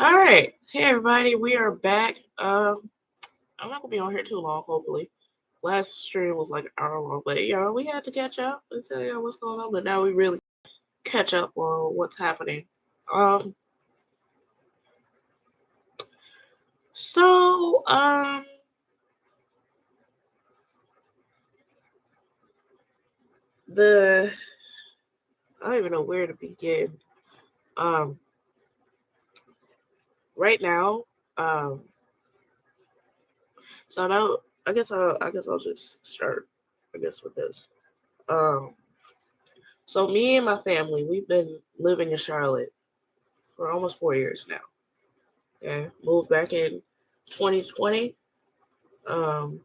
All right. Hey everybody, we are back. I'm not gonna be on here too long, hopefully. Last stream was like an hour long, but we had to catch up and tell y'all what's going on, but now we really catch up on what's happening. Um so the I don't even know where to begin. Um right now, um so now I guess I'll just start with this. Um so me and my family, we've been living in Charlotte for almost 4 years now. Okay, moved back in 2020. Um,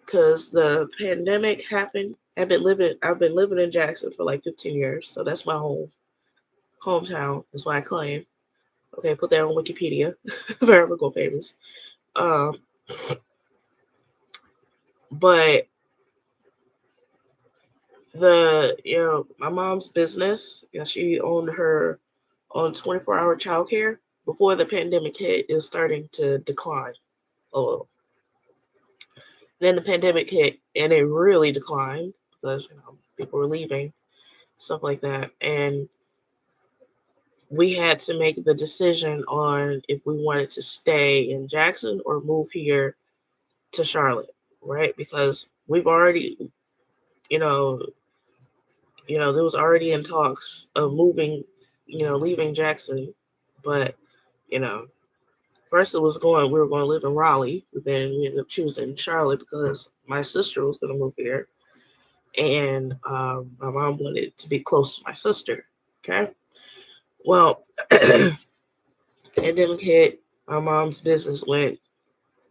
because the pandemic happened. I've been living in Jackson for like 15 years, so that's my hometown. That's why I claim. Okay, put that on Wikipedia. Forever go famous. Um, but my mom's business. She owned her own 24-hour childcare. Before the pandemic hit, it was starting to decline a little. Then the pandemic hit, and it really declined because people were leaving, stuff like that, and we had to make the decision on if we wanted to stay in Jackson or move here to Charlotte, right? Because we've already, you know, there was already in talks of moving, leaving Jackson, but you know, first we were going to live in Raleigh, but then we ended up choosing Charlotte because my sister was going to move here, and my mom wanted to be close to my sister. Okay, well, pandemic hit, my mom's business went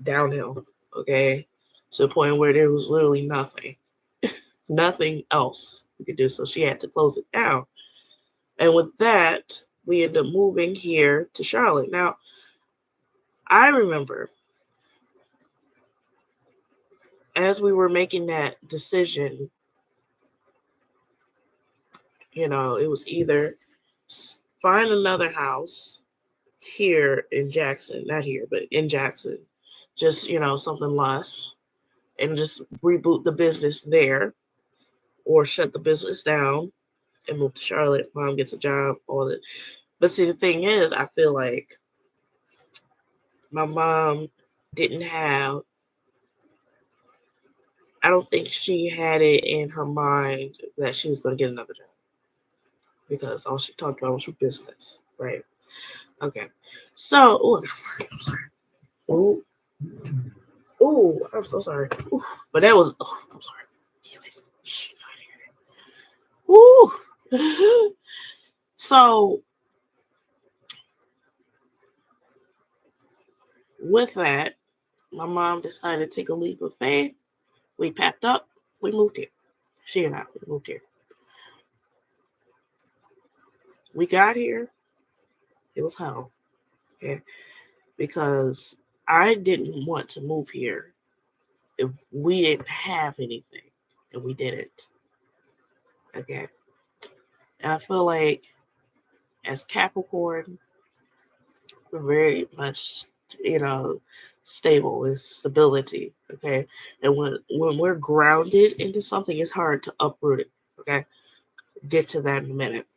downhill. Okay, to the point where there was literally nothing else we could do. So she had to close it down. And with that, we ended up moving here to Charlotte. Now, I remember as we were making that decision, it was either find another house here in Jackson, not here, but in Jackson, just, something less, and just reboot the business there or shut the business down and move to Charlotte. Mom gets a job, all that. But see, the thing is, I feel like my mom didn't have, I don't think she had it in her mind that she was going to get another job because all she talked about was her business, right? Okay. So, ooh, I'm so sorry. Ooh, but that was, I'm sorry. Anyways, shh, ooh. So, with that, my mom decided to take a leap of faith. We packed up, we moved here. She and I, we moved here. We got here, it was hell. Okay? Because I didn't want to move here if we didn't have anything. And we didn't. Okay. And I feel like as Capricorn, we're very much, you know, stable with stability. Okay. And when we're grounded into something, it's hard to uproot it. Okay. Get to that in a minute.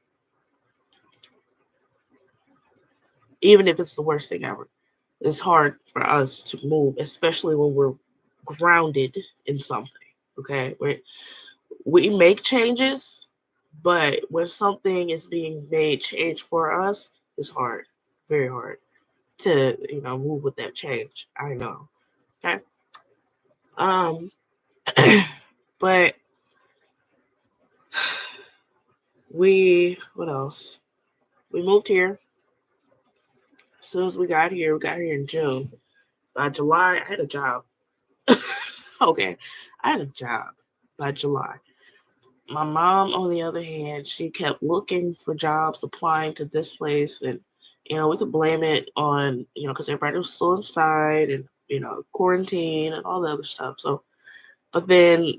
Even if it's the worst thing ever. It's hard for us to move, especially when we're grounded in something. Okay. We make changes, but when something is being made change for us, it's hard, very hard to move with that change. I know. Okay. Um, but we what else? We moved here. As soon as we got here in June. By July, I had a job. Okay, I had a job by July. My mom, on the other hand, she kept looking for jobs, applying to this place, and we could blame it on because everybody was still inside and quarantine and all the other stuff. So, but then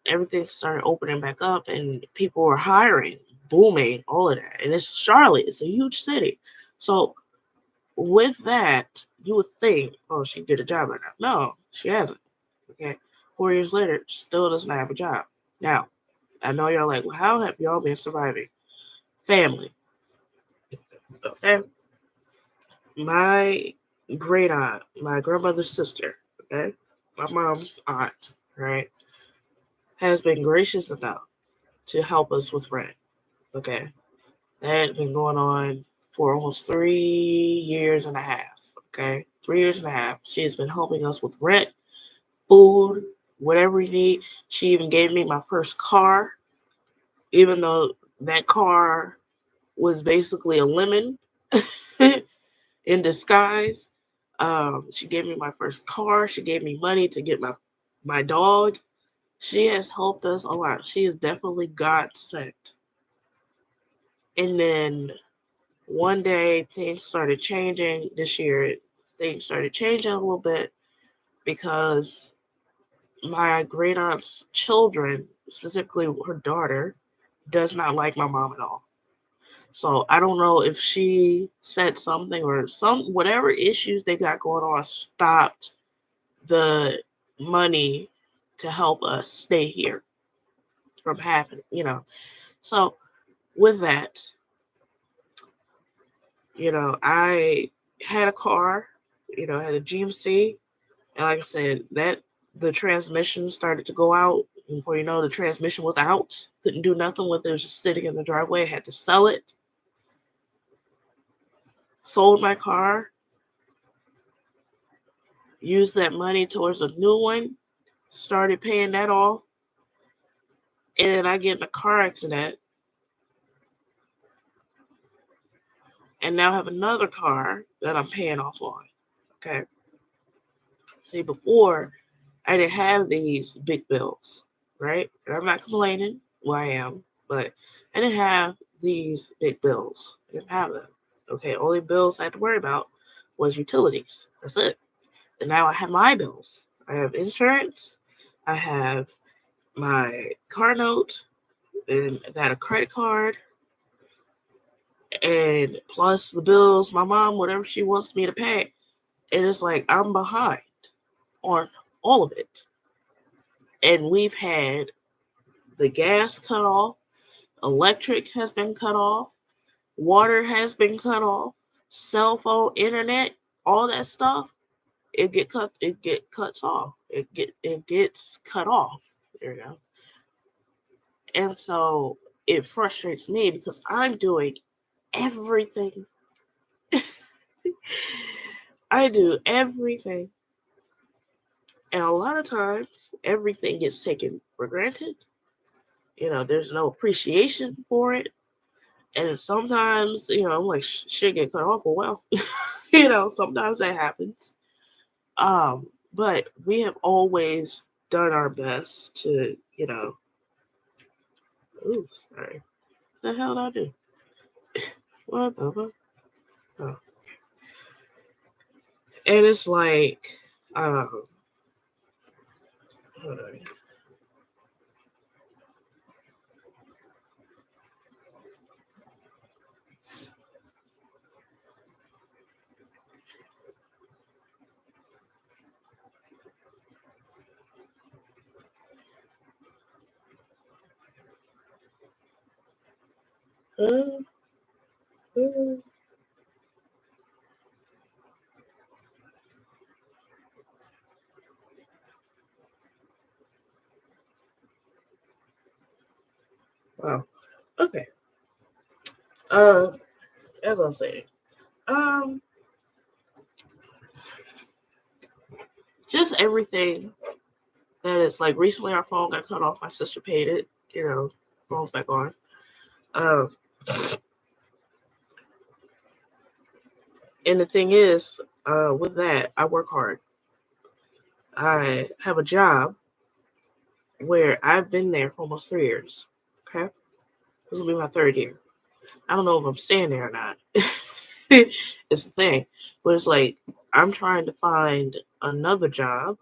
everything started opening back up and people were hiring booming, all of that. And it's Charlotte, it's a huge city. So with that, you would think, oh, she did a job right now. No, she hasn't. Okay. 4 years later, still doesn't have a job. Now, I know you're like, well, how have y'all been surviving? Family. Okay. My great aunt, my grandmother's sister, okay, my mom's aunt, right, has been gracious enough to help us with rent. Okay. That had been going on for almost 3 years and a half. Okay. 3 years and a half. She has been helping us with rent, food, whatever we need. She even gave me my first car, even though that car was basically a lemon in disguise. She gave me my first car. She gave me money to get my dog. She has helped us a lot. She is definitely God sent. And then one day things started changing this year. Things started changing a little bit because my great aunt's children, specifically her daughter, does not like my mom at all. So I don't know if she said something or some whatever issues they got going on stopped the money to help us stay here from happening. So with that, I had a car, I had a GMC, and like I said, that the transmission started to go out. Before you know, the transmission was out. Couldn't do nothing with it. It was just sitting in the driveway. Had to sell it. Sold my car. Used that money towards a new one. Started paying that off. And then I get in a car accident and now have another car that I'm paying off on. Okay. See, before I didn't have these big bills, right? And I'm not complaining. Well, I am, but I didn't have these big bills. I didn't have them. Okay, only bills I had to worry about was utilities. That's it. And now I have my bills. I have insurance. I have my car note, and I got a credit card, and plus the bills, my mom, whatever she wants me to pay. And it's like I'm behind on all of it. And we've had the gas cut off, electric has been cut off, water has been cut off, cell phone, internet, all that stuff, it cuts off. It gets cut off. There you go. And so it frustrates me because I'm doing everything. I do everything. And a lot of times everything gets taken for granted. There's no appreciation for it. And sometimes, I'm like, shit get cut off. Well, sometimes that happens. But we have always done our best to, ooh, sorry. The hell did I do? What the fuck? Oh. And it's like, hold on. Uh, uh, wow. Okay. Uh, as I was saying, um, just everything that is like recently our phone got cut off. My sister paid it. Phone's back on. Um, and the thing is, with that, I work hard. I have a job where I've been there for almost 3 years. Okay, this will be my third year. I don't know if I'm staying there or not. It's the thing, but it's like I'm trying to find another job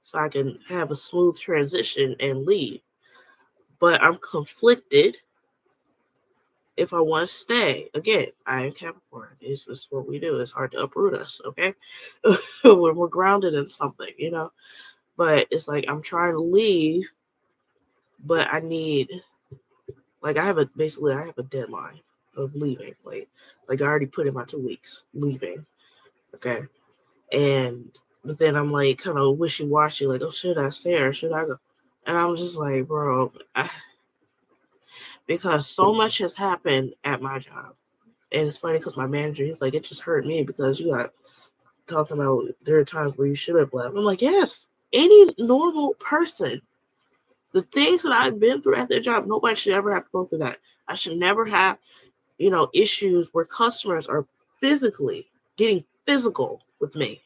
so I can have a smooth transition and leave. But I'm conflicted if I want to stay, again, I am Capricorn. It's just what we do. It's hard to uproot us, okay? When we're grounded in something, But it's like I'm trying to leave, but I need, like, I have a deadline of leaving. Like I already put in my 2 weeks leaving, okay? But then I'm like kind of wishy washy, like, oh, should I stay or should I go? And I'm just like, bro, because so much has happened at my job. And it's funny because my manager, he's like, it just hurt me because you got talking about there are times where you should have left. I'm like, yes, any normal person, the things that I've been through at their job, nobody should ever have to go through that. I should never have, issues where customers are getting physical with me.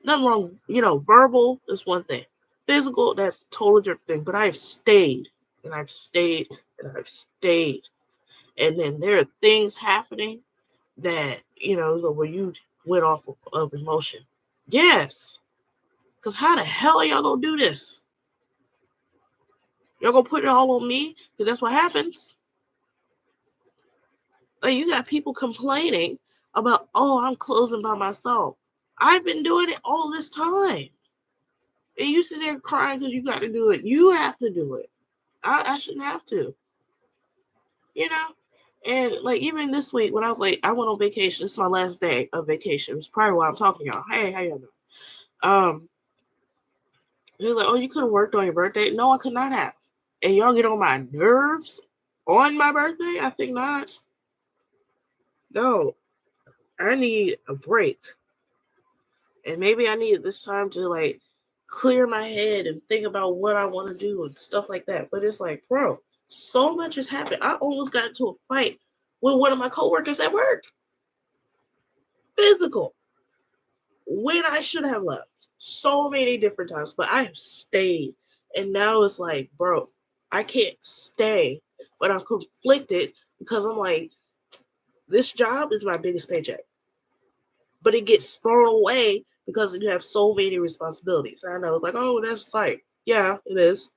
Nothing wrong, verbal is one thing. Physical, that's a totally different thing. But I've stayed and I've stayed and I've stayed. And then there are things happening that, where you went off of emotion. Yes. Because how the hell are y'all going to do this? Y'all going to put it all on me? Because that's what happens. Like, you got people complaining about, oh, I'm closing by myself. I've been doing it all this time. And you sit there crying because you got to do it. You have to do it. I shouldn't have to. And like even this week when I was like, I went on vacation. This is my last day of vacation. It's probably why I'm talking to y'all. Hey, how y'all doing? He was like, oh, you could have worked on your birthday. No, I could not have. And y'all get on my nerves on my birthday? I think not. No, I need a break. And maybe I need this time to like clear my head and think about what I want to do and stuff like that. But it's like, bro, so much has happened. I almost got into a fight with one of my coworkers at work. Physical. When I should have left. So many different times. But I have stayed. And now it's like, bro, I can't stay. But I'm conflicted because I'm like, this job is my biggest paycheck. But it gets thrown away because you have so many responsibilities. I know it's like, oh, that's like, yeah, it is.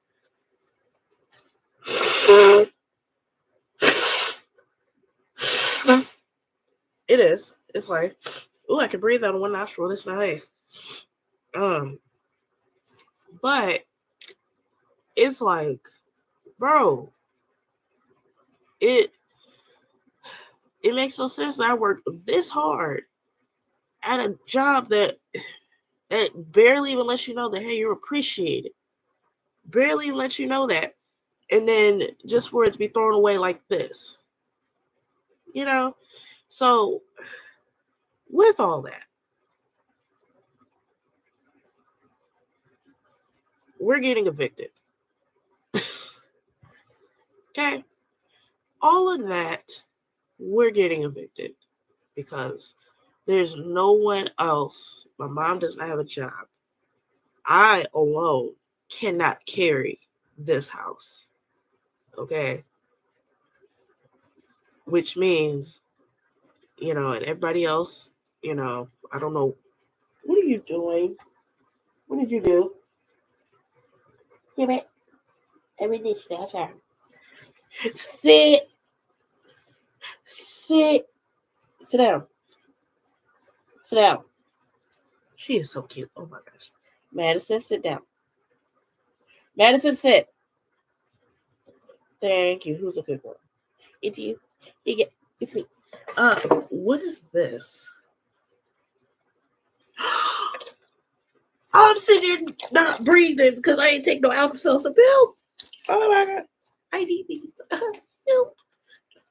It is. It's like, oh, I can breathe out of one nostril. That's nice. But it's like, bro, it makes no sense that I work this hard at a job that barely even lets you know that, hey, you're appreciated. Barely even lets you know that. And then just for it to be thrown away like this. So with all that, we're getting evicted. Okay? All of that, we're getting evicted because there's no one else. My mom does not have a job. I alone cannot carry this house. Okay? Which means, and everybody else, I don't know. What are you doing? What did you do? Give it. Everything stays out. Sit. Sit. Sit down. Sit down. She is so cute. Oh my gosh. Madison, sit down. Madison, sit. Thank you. Who's a good girl? It's you. You get. It's me. What is this? I'm sitting here not breathing because I ain't take no Alka-Seltzer pill. Oh my god. I need these. No.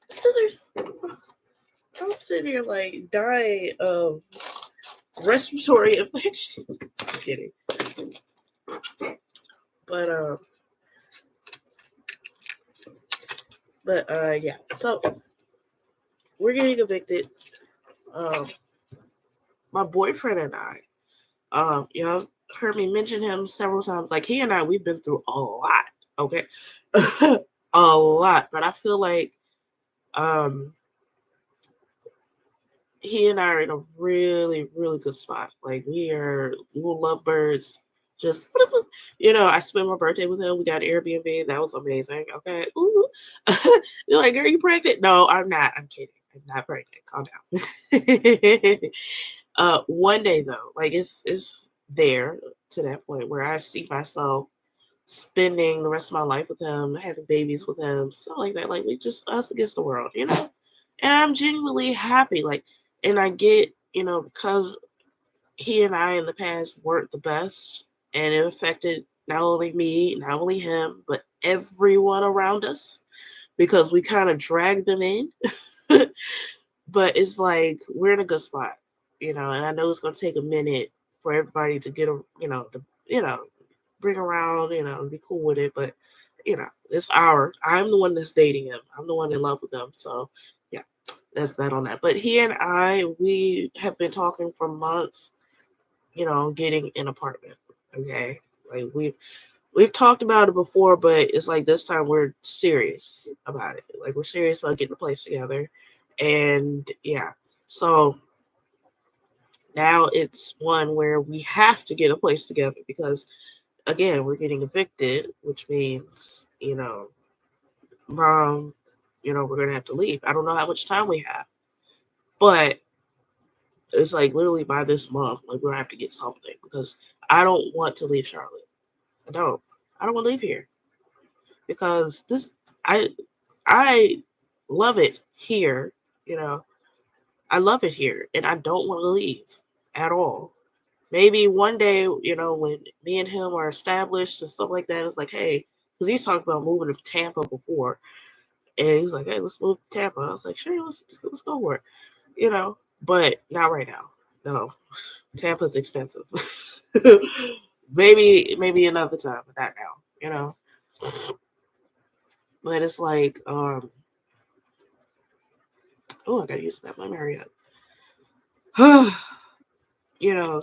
Scissors. I'm sitting here like dying of respiratory infection. I'm kidding. But yeah. So we're getting evicted. Um, my boyfriend and I, heard me mention him several times. Like he and I, we've been through a lot. Okay, a lot. But I feel like he and I are in a really, really good spot. Like we are little lovebirds. Just I spent my birthday with him. We got an Airbnb. That was amazing. Okay. Ooh. You're like, are you pregnant? No, I'm not. I'm kidding. I'm not pregnant. Calm down. One day though, like it's there to that point where I see myself spending the rest of my life with him, having babies with him, stuff like that. Like we just us against the world. And I'm genuinely happy. Like, and I get, because he and I in the past weren't the best, and it affected not only me, not only him, but everyone around us because we kind of dragged them in. But it's like we're in a good spot, and I know it's gonna take a minute for everybody to get bring around, and be cool with it. But I'm the one that's dating him. I'm the one in love with him. So yeah, that's that on that. But he and we have been talking for months, getting an apartment. Okay. Like we've talked about it before, but it's like this time we're serious about it. Like we're serious about getting a place together. And yeah. So now it's one where we have to get a place together because again, we're getting evicted, which means, mom, we're gonna have to leave. I don't know how much time we have, but it's like literally by this month, like we're gonna have to get something because I don't want to leave Charlotte. I don't. I don't want to leave here because I I love it here. You know, I love it here, and I don't want to leave at all. Maybe one day, when me and him are established and stuff like that, it's like, hey, because he's talked about moving to Tampa before, and he's like, hey, let's move to Tampa. I was like, sure, let's go for it. But not right now. No, Tampa's expensive. Maybe another time, but not now. But it's like, oh, I gotta use that. Let me hurry up.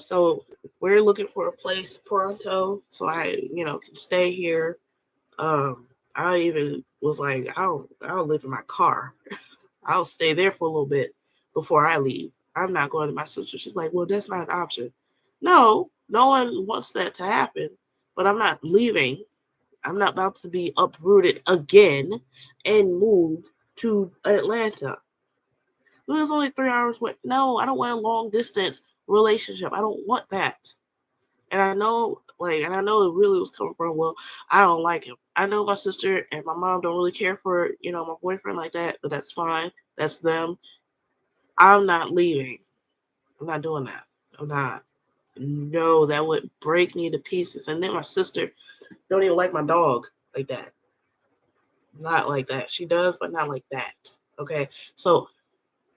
So we're looking for a place pronto so I can stay here. I even was like, I'll live in my car. I'll stay there for a little bit before I leave. I'm not going to my sister. She's like, well, that's not an option. No, no one wants that to happen, but I'm not leaving. I'm not about to be uprooted again and moved to Atlanta. It was only 3 hours away. No, I don't want a long distance relationship. I don't want that. And I know it really was coming from, well, I don't like him. I know my sister and my mom don't really care for my boyfriend like that, but that's fine. That's them. I'm not leaving. I'm not doing that. I'm not. No, that would break me to pieces. And then my sister don't even like my dog like that. Not like that. She does, but not like that. Okay. So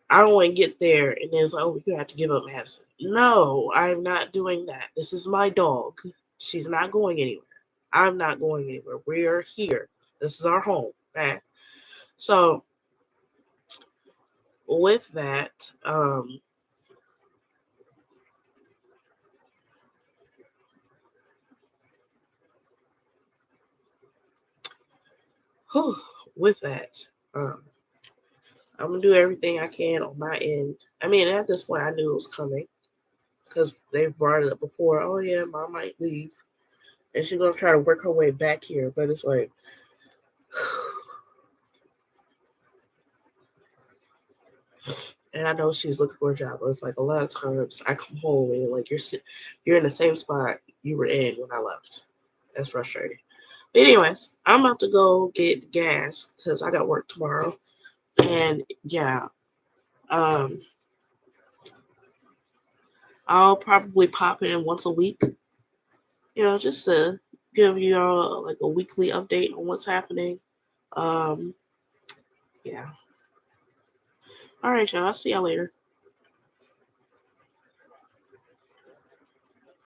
I don't want to get there and then it's like, oh, you have to give up Madison. No, I'm not doing that. This is my dog. She's not going anywhere. I'm not going anywhere. We are here. This is our home. Okay? So with that, whew, with that, I'm gonna do everything I can on my end. I mean, at this point, I knew it was coming because they've brought it up before. Oh yeah, mom might leave, and she's gonna try to work her way back here. But it's like, and I know she's looking for a job. But it's like a lot of times I come home and like you're in the same spot you were in when I left. That's frustrating. But anyways, I'm about to go get gas because I got work tomorrow. And yeah, um, I'll probably pop in once a week, just to give you all like a weekly update on what's happening. Um, yeah. All right, y'all. I'll see y'all later.